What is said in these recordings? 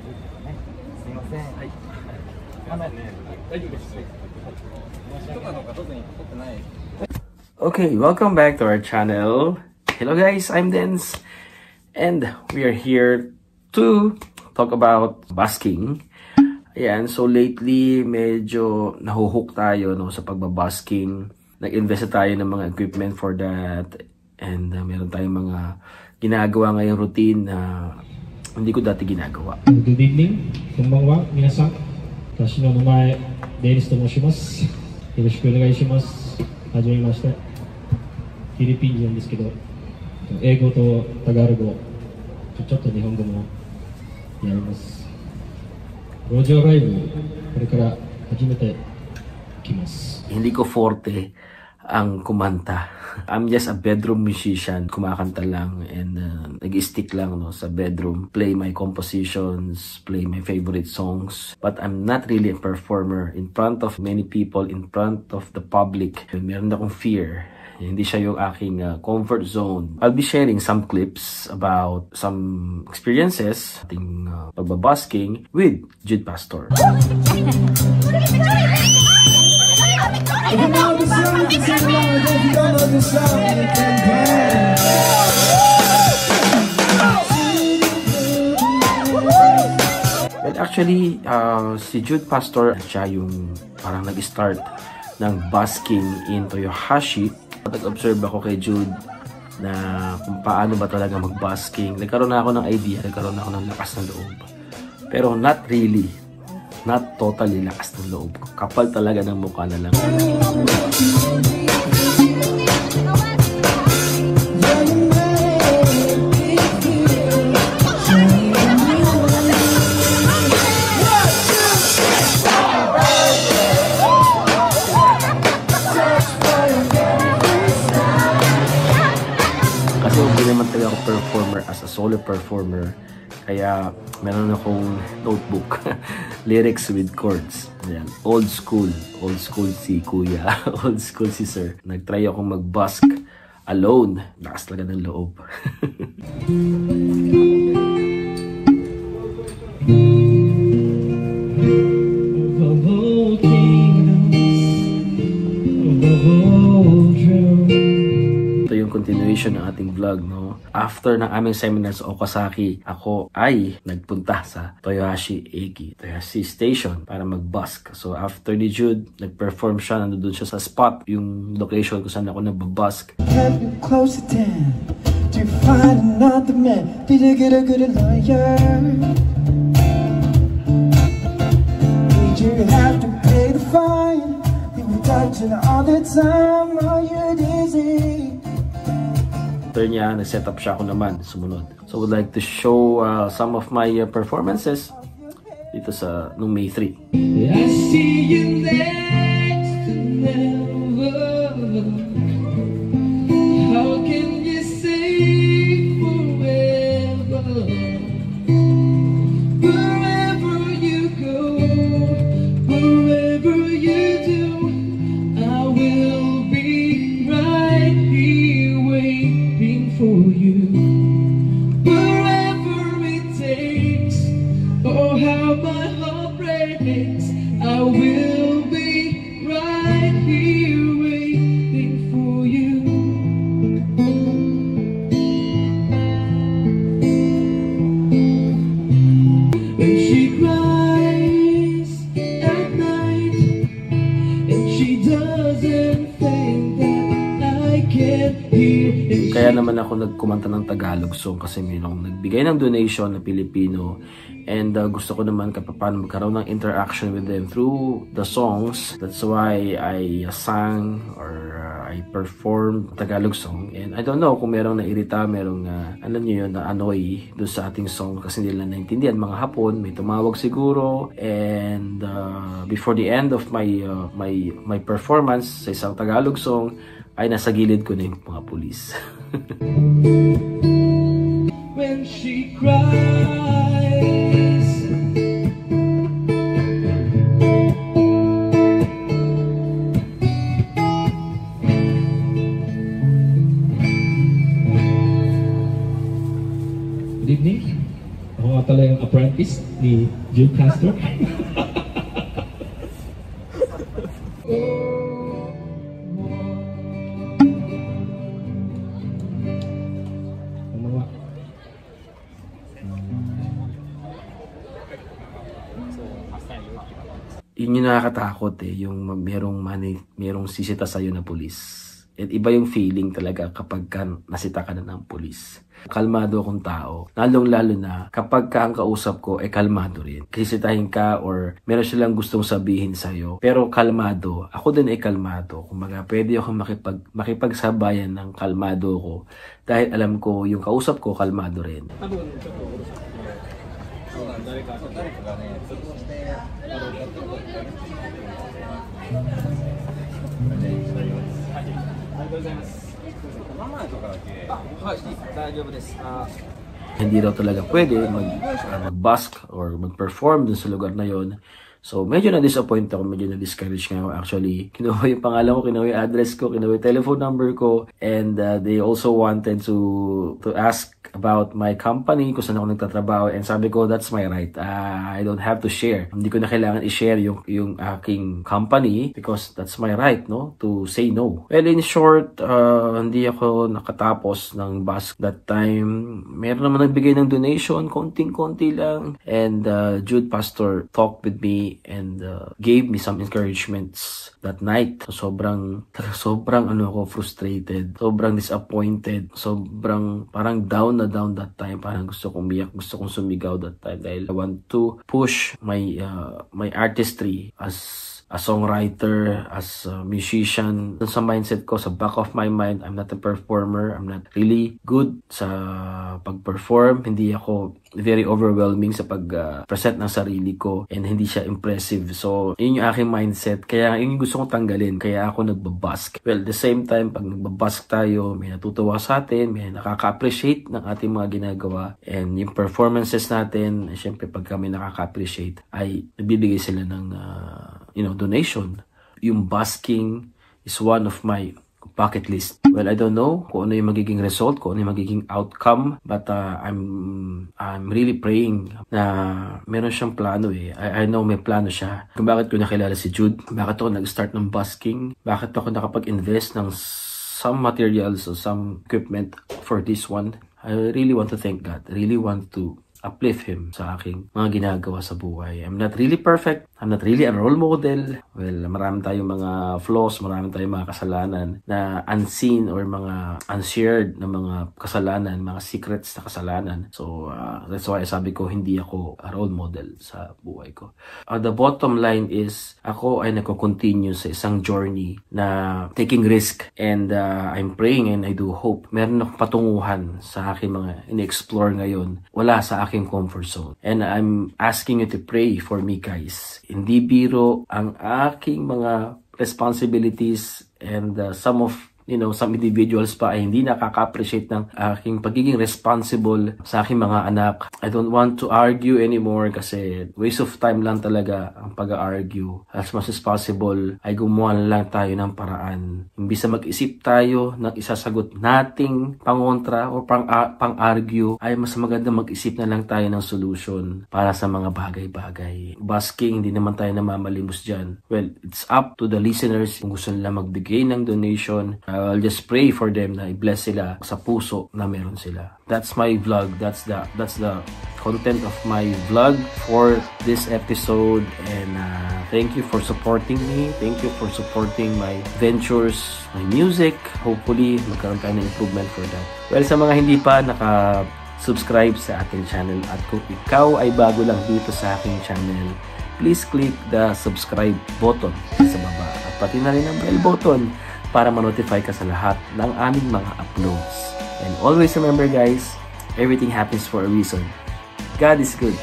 すみません。はい。大丈夫です。Okay, welcome back to our channel. Hello guys, I'm Dens, and we are here to talk about busking. Ayan, so lately medyo nahuhook tayo no sa pagbabusking. Nag-invest tayo ng mga equipment for that, and meron tayong mga ginagawa ngayong routine na hindi ko dati ginagawa. Good evening, konbanwa, minasan. Watashi no namae, Dennis to moshimasu. Yoroshiku onegai shimasu. Hajimemashite. フィリピン人ですけど、英語とタガル語、ちょっと日本語もやります。路上ライブ、これから始めてきます。Hindi ko forte ang kumanta. I'm just a bedroom musician. Kumakanta lang and nag-stick lang no, sa bedroom. Play my compositions, play my favorite songs. But I'm not really a performer in front of many people, in front of the public. Meron akong fear. Hindi siya yung aking comfort zone. I'll be sharing some clips about some experiences ating pagbabusking with Jude Pastor. Well, actually, si Jude Pastor, siya yung parang nag-start ng busking in Toyohashi. Nag-observe ako kay Jude na kung paano ba talaga mag-busking. Nagkaroon na ako ng idea, nagkaroon na ako ng lakas ng loob. Pero not really, not totally lakas ng loob. Kapal talaga ng mukha na lang. Kasi hindi naman talaga ako performer as a solo performer. Kaya meron akong notebook, lyrics with chords. Ayan. Old school si kuya, old school si sir. Nagtry akong mag-busk alone. Lakas talaga ng loob. Ito yung continuation ng ating vlog, no? After ng aming seminar sa Okasaki, ako ay nagpunta sa Toyohashi Station para mag-busk. So after ni Jude, nag-perform siya, nandun siya sa spot, yung location kung saan ako nag-busk. Close to find another man. Did you get a good lawyer? Did you have to pay the fine? You were touching all the time. Are you dizzy? After niya, nag-set up siya, ako naman sumunod. So I would like to show some of my performances dito sa nung May 3. I see you next to never. How can you say forever? Wherever you go, wherever you do, I will be right here waiting for you. Wherever it takes, oh how my heart breaks, I will be right here waiting for you. When she cries at night and she doesn't think that I can hear. Kaya naman ako nagkumanta ng Tagalog song kasi mayroong nagbigay ng donation na Pilipino, and gusto ko naman paano magkaroon ng interaction with them through the songs. That's why I sang or I performed Tagalog song, and I don't know kung merong nairita, merong ano nyo yun, na-annoy doon sa ating song kasi hindi nila naintindihan. Mga Hapon, may tumawag siguro, and before the end of my performance sa isang Tagalog song, ay nasa gilid ko na yung mga pulis. When she cries, good evening. Ako nga pala yung ng apprentice ni Jude Pastor. Yun yung nakakatakot yung merong sisita sa'yo na pulis. At iba yung feeling talaga kapag nasita ka na ng pulis. Kalmado akong tao. Lalong-lalo na kapag ang kausap ko kalmado rin. Sisitahin ka or meron silang gustong sabihin sa'yo. Pero kalmado. Ako din kalmado. Kumbaga, pwede akong makipagsabayan ng kalmado ko. Dahil alam ko yung kausap ko kalmado rin. Hindi daw talaga pwede mag-busk or mag-perform dun sa lugar na yon. So, medyo na-disappoint ako, medyo na-discourage nga ako. Actually, kinuha yung pangalan ko, kinuha yung address ko, kinuha yung telephone number ko, and they also wanted to ask about my company, kung saan ako nagtatrabaho, and sabi ko, that's my right. I don't have to share. Hindi ko na kailangan i-share yung aking company because that's my right, no? To say no. Well, in short, hindi ako nakatapos ng bus that time. Meron naman nagbigay ng donation, konting-konti lang, and Jude Pastor talked with me and gave me some encouragements that night. Sobrang ako, frustrated, sobrang disappointed, sobrang parang down that time. Parang gusto kong umiyak, gusto kong sumigaw that time dahil I want to push my artistry as a songwriter, as a musician. Sa mindset ko, sa back of my mind, I'm not a performer. I'm not really good sa pag-perform. Hindi ako very overwhelming sa pag-present ng sarili ko, and hindi siya impressive. So, yun yung aking mindset. Kaya yun yung gusto kong tanggalin. Kaya ako nagbabask. Well, the same time, pag nagbabask tayo, may natutuwa sa atin, may nakaka-appreciate ng ating mga ginagawa. And yung performances natin, syempre pag kami nakaka-appreciate, ay nagbibigay sila ng donation. Yung basking is one of my bucket list. Well, I don't know kung ano yung magiging result, kung ano yung magiging outcome, but I'm really praying na meron siyang plano I know may plano siya. Kung bakit ko nakilala si Jude, bakit ako nag-start ng basking, bakit ako nakapag-invest ng some materials or some equipment for this one. I really want to thank God. I really want to uplift Him sa aking mga ginagawa sa buhay. I'm not really perfect. I'm not really a role model. Well, marami tayong mga flaws, marami tayong mga kasalanan na unseen or mga unshared na mga kasalanan, mga secrets na kasalanan. So, that's why sabi ko, hindi ako a role model sa buhay ko. The bottom line is, ako ay nagko-continue sa isang journey na taking risk, and I'm praying and I do hope meron akong patunguhan sa aking mga in-explore ngayon, wala sa aking comfort zone. And I'm asking you to pray for me, guys. Hindi biro ang aking mga responsibilities, and some individuals pa ay hindi nakaka-appreciate ng aking pagiging responsible sa aking mga anak. I don't want to argue anymore kasi waste of time lang talaga ang pag-argue. As much as possible ay gumawa lang tayo ng paraan. Imbis na mag-isip tayo ng isasagot nating pangontra o pang-argue, ay mas maganda mag-isip na lang tayo ng solution para sa mga bagay-bagay. Basking, hindi naman tayo namamalimos dyan. Well, it's up to the listeners kung gusto nila magbigay ng donation. I'll just pray for them na i-bless sila sa puso na meron sila. That's my vlog. That's the content of my vlog for this episode. And thank you for supporting me. Thank you for supporting my ventures, my music. Hopefully, magkaroon tayo ng improvement for that. Well, sa mga hindi pa subscribe sa ating channel, at kung ikaw ay bago lang dito sa aking channel, please click the subscribe button sa baba at pati na rin ang bell button para ma-notify ka sa lahat ng aming mga uploads. And always remember, guys, everything happens for a reason. God is good.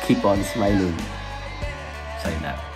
Keep on smiling. Sayonara.